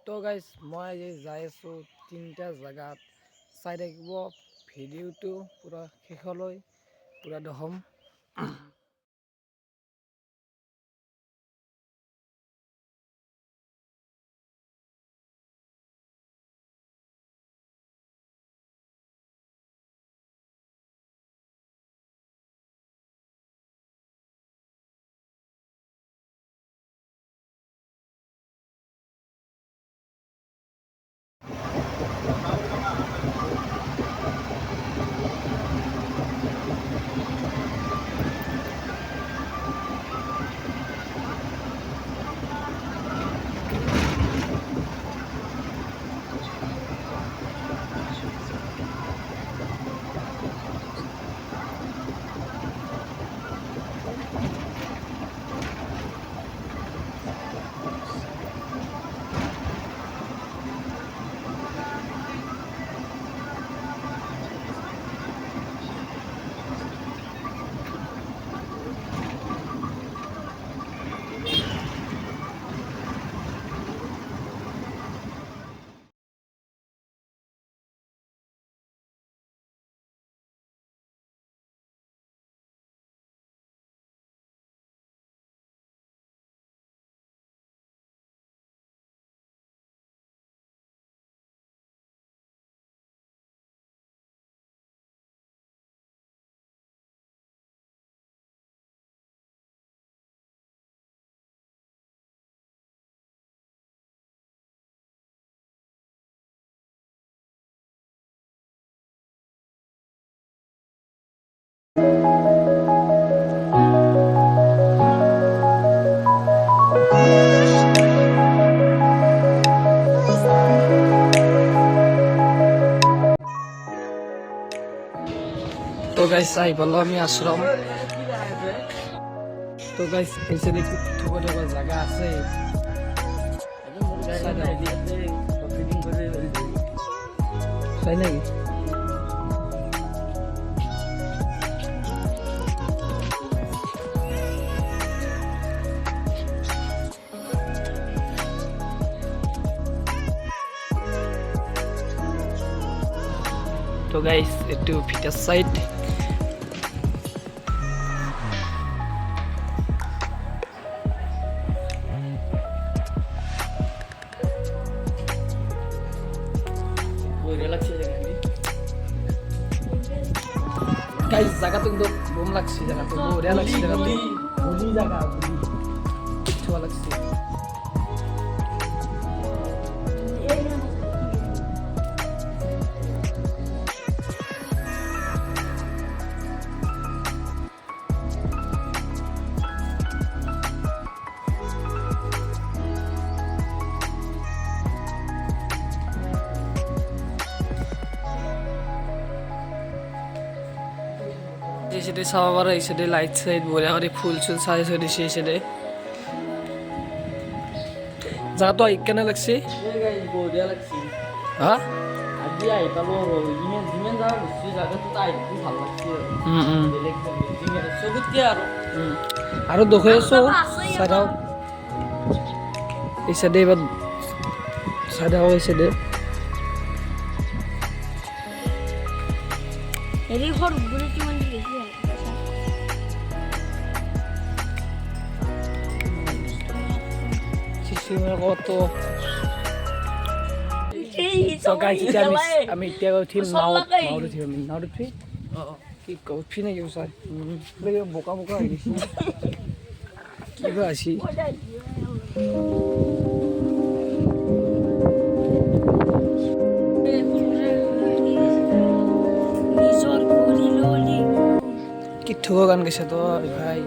তো গাইজ মই আজি যাই আছোঁ তিনিটা জেগাত চাই থাকিব ভিডিঅ'টো পূৰা শেষলৈ পূৰা দহম। তো গাইজ আহি পালোঁ আমি আশ্ৰম। তো গাইজ এইছে দেখি থুব থুব জাগা আছে চাই নাকি? তো গাইজ একটু ভিতর সাইড গাইজ জায়গা তো কিন্তু বোম লাগছে, জায়গা তো বড়িয়া লাগছে, জায়গা তো হোলি জায়গা কিছু লাগছে। এই সাইডে সবার এই সাইডে লাইট সাইড বড়িয়া করে ফুল চুল সাজে সাজে সেই সাইডে জায়গা তো কেন লাগছে? বঢ়িয়া লাগছে। হ্যাঁ আজি আহি পালো যিমান যিমান যাওঁ বেছি জাগাটো তাই খুব ভাল লাগছে বেলেগ চবতকে আৰু দেখুৱাই আছো চাইডাও এই সাইডে এবার চাইডাও এই সাইডে এৰি ঘৰ ঘুরে কিমান বেছি শিশুমের কত আমি এতিয়া উঠিম নাওত উঠিম নাওত উঠি কি উঠি নাকি চাই বোকা বোকা হৈ গৈছে কিবা আছি কি ঠুকো গান গেছে তো ভাই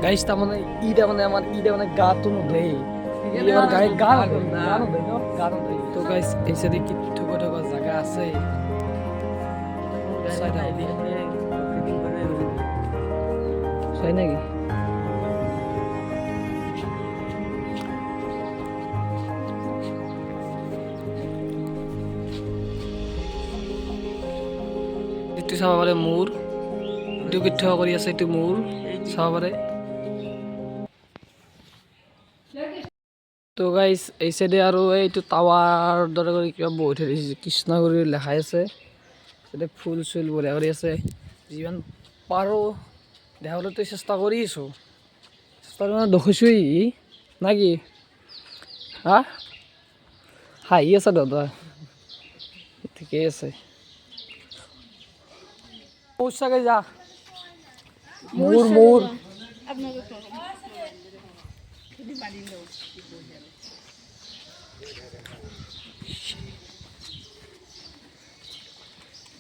গাইছ তাৰমানে ইটা মানে গাটো নোধে গা নোধে তো গাইছ এই সাইডে কি ঠুকো ঠুকো জায়গা আছে চাই নাকি? এইটো চাব পাৰে মোৰ এইটো কিঠা কৰি আছে, এইটো মোৰ চাব পাৰে তো গাইজ এই চাইডে আৰু এইটো টাৱাৰ দৰে কৰি কিবা বহুত হেৰি কৃষ্ণগুৰি লেখাই আছে তাতে ফুল চুল বঢ়িয়া কৰি আছে যিমান পাৰোঁ দেখাবলৈ চেষ্টা কৰি আছোঁ চেষ্টা মানে দেখিছোঁৱেই না কি হা হাঁহি আছে দাদা ঠিকেই আছে পৌঁছাগে যা মোৰ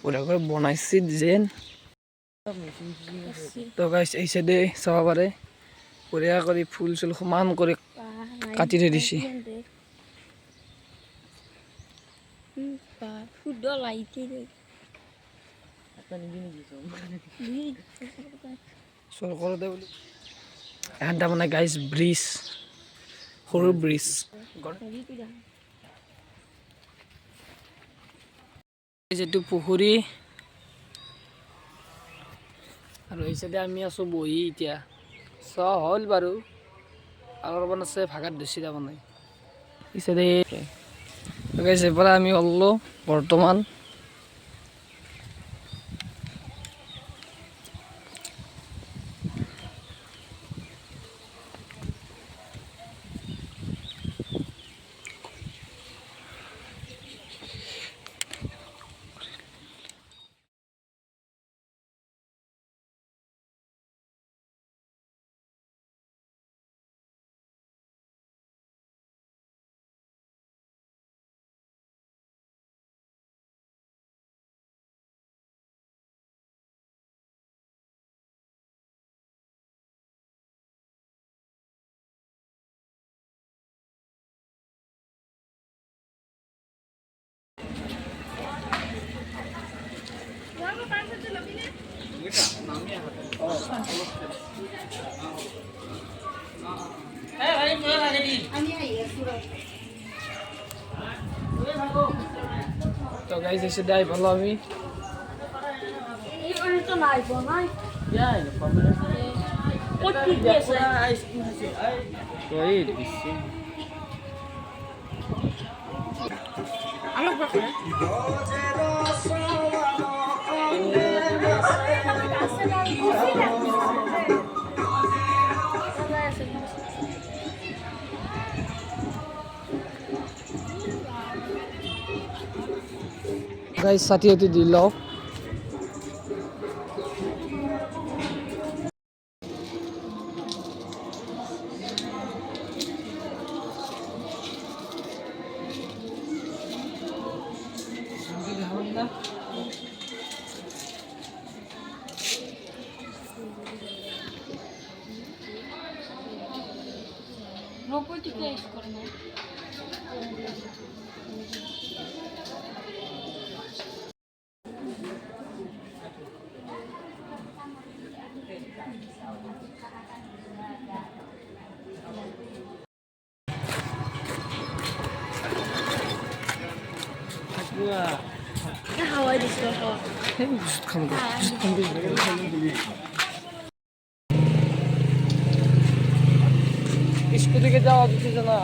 পুৰা করে বনাইছি যেন তো গাইছ এই সাইডে চাব পাৰে বঢ়িয়া কৰি ফুল চুল সমান কৰি কাটি থৈ দিছে চৰকাৰতে বুলি এখানটা মানে গাইছ ব্ৰিজ সৰু ব্ৰিজ যেটো পুখুৰী আৰু এই সাইডে আমি আছো বহি এতিয়া চোৱা হ'ল বাৰু আৰু অলপমান আছে ভাগাত বেছি যাব নাই এই সাইডে গাইছ এবাৰ আমি ওলালো বৰ্তমান তো গাইজ এসে দেয় ভালো আমি গাইজ সাথিয়াতে দিল স্কুটিকে যাওয়া দিতে জানা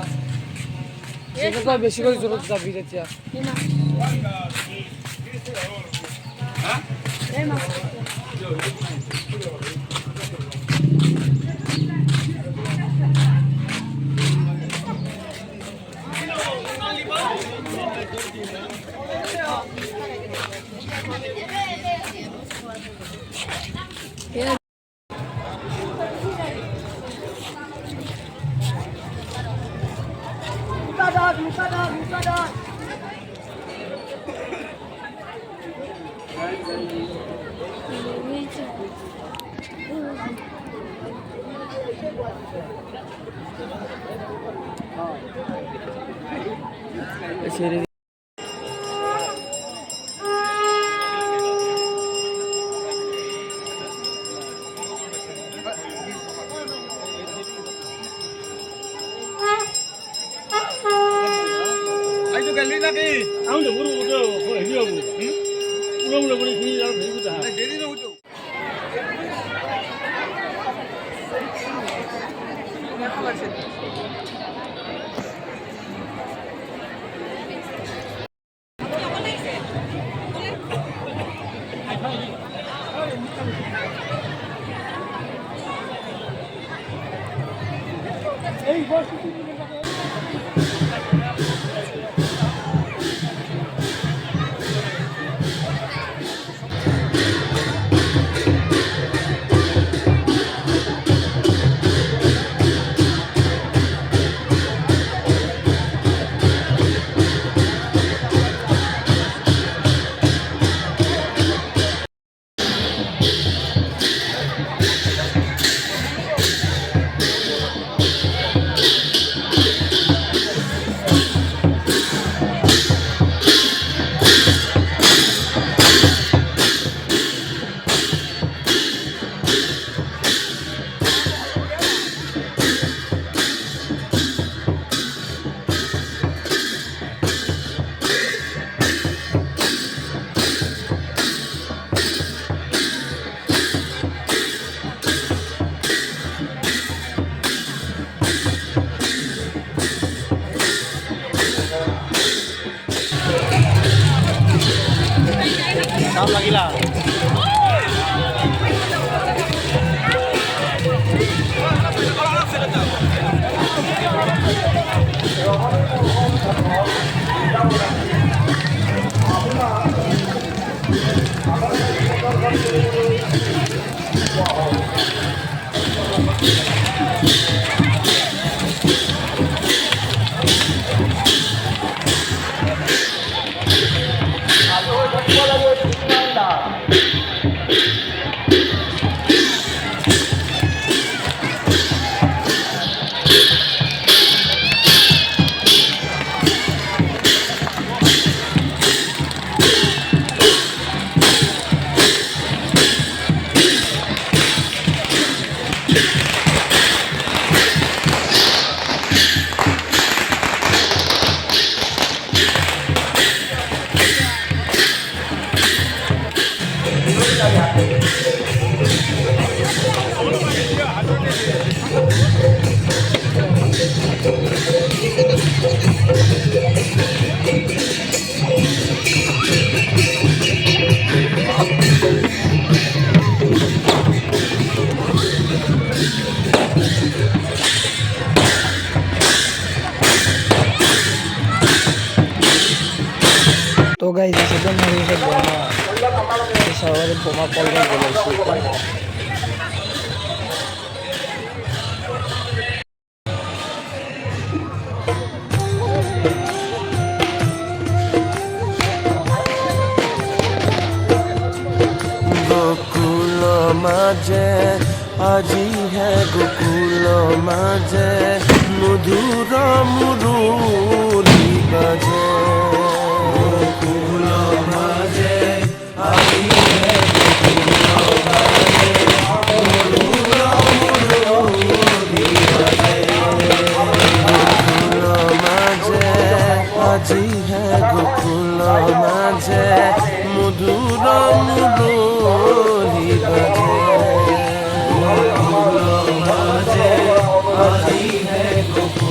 সেটা তো বেশি করে জোর যাবি এতিয়া দাম লাগিলা তো গাইজ সেটা মনে বোমা শহরে বোমা পড়বে বলেছি गोकुल माजे আজি হে गोकुल माजे मधुर मुरुली बाजे गोकुल माजे আজি হে गोकुल माजे मधुर मुरुली बाजे गोकुल माजे আজি হে गोकुल माजे मधुर मुरुली बाजे गोकुल माजे আজি হে गोकुल